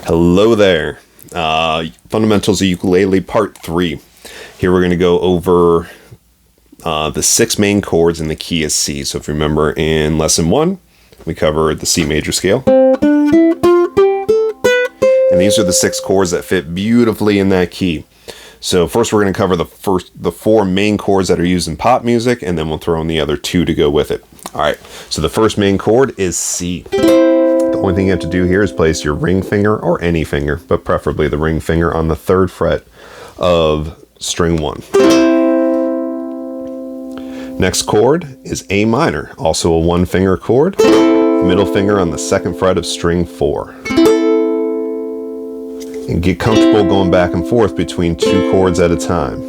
Hello there. Fundamentals of Ukulele Part 3. Here we're going to go over the 6 main chords in the key of C. So if you remember in Lesson 1, we covered the C major scale. And these are the 6 chords that fit beautifully in that key. So first we're going to cover the 4 main chords that are used in pop music, and then we'll throw in the other 2 to go with it. Alright, so the first main chord is C. The only thing you have to do here is place your ring finger, or any finger, but preferably the ring finger, on the 3rd fret of string 1. Next chord is A minor, also a 1-finger chord. Middle finger on the 2nd fret of string 4. And get comfortable going back and forth between 2 chords at a time.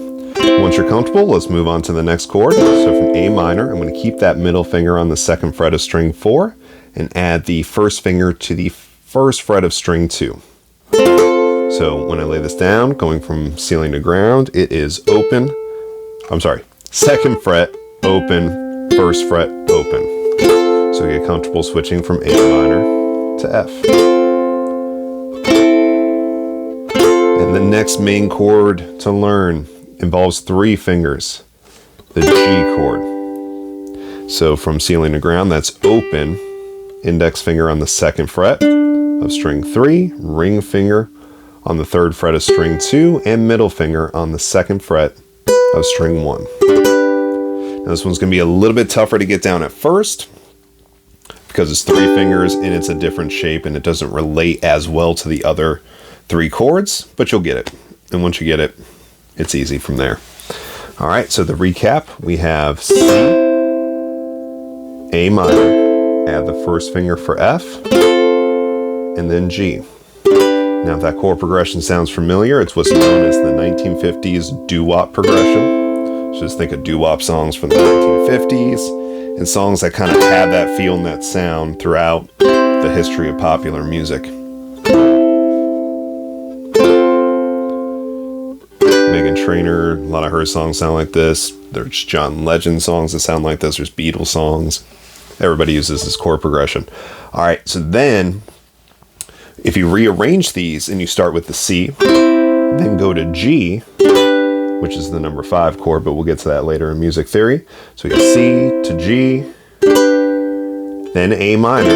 Once you're comfortable, let's move on to the next chord. So from A minor, I'm going to keep that middle finger on the 2nd fret of string 4 and add the 1st finger to the 1st fret of string 2. So when I lay this down, going from ceiling to ground, it is 2nd fret, open, 1st fret, open. So get comfortable switching from A minor to F. And the next main chord to learn involves 3 fingers, the G chord. So from ceiling to ground, that's open, index finger on the 2nd fret of string 3, ring finger on the 3rd fret of string 2, and middle finger on the 2nd fret of string 1. Now this one's going to be a little bit tougher to get down at first because it's 3 fingers and it's a different shape and it doesn't relate as well to the other 3 chords, but you'll get it. And once you get it, it's easy from there. Alright, so the recap, we have C, A minor, add the 1st finger for F, and then G. Now if that chord progression sounds familiar, it's what's known as the 1950s doo-wop progression. So just think of doo-wop songs from the 1950s, and songs that kind of have that feel and that sound throughout the history of popular music. Trainer, a lot of her songs sound like this. There's John Legend songs that sound like this. There's Beatles songs. Everybody uses this chord progression. Alright, so then if you rearrange these and you start with the C, then go to G, which is the number 5 chord, but we'll get to that later in music theory. So we got C to G, then A minor,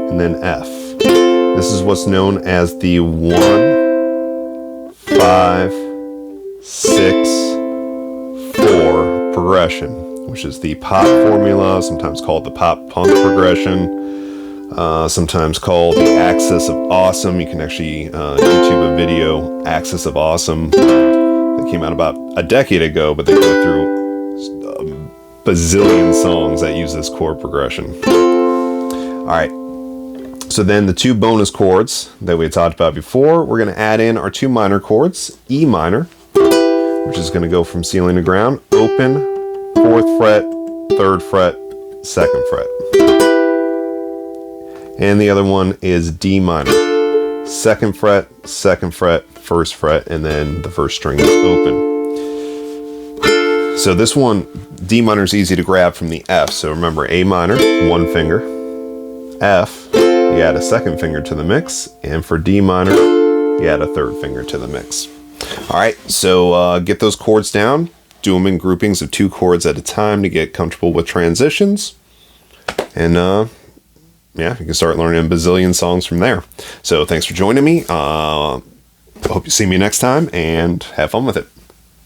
and then F. This is what's known as the 1, 5, 6, 4 progression, which is the pop formula, sometimes called the pop punk progression, sometimes called the axis of awesome. You can actually YouTube a video, Axis of Awesome, that came out about a decade ago, but they go through a bazillion songs that use this chord progression. Alright, so then the 2 bonus chords that we had talked about before, we're going to add in our 2 minor chords, E minor, which is going to go from ceiling to ground, open, 4th fret, 3rd fret, 2nd fret. And the other one is D minor, 2nd fret, 2nd fret, 1st fret, and then the 1st string is open. So this one, D minor, is easy to grab from the F. So remember, A minor, 1 finger, F, you add a 2nd finger to the mix, and for D minor, you add a 3rd finger to the mix. Alright, so get those chords down, do them in groupings of 2 chords at a time to get comfortable with transitions, and yeah, you can start learning a bazillion songs from there. So thanks for joining me. Hope you see me next time, and have fun with it.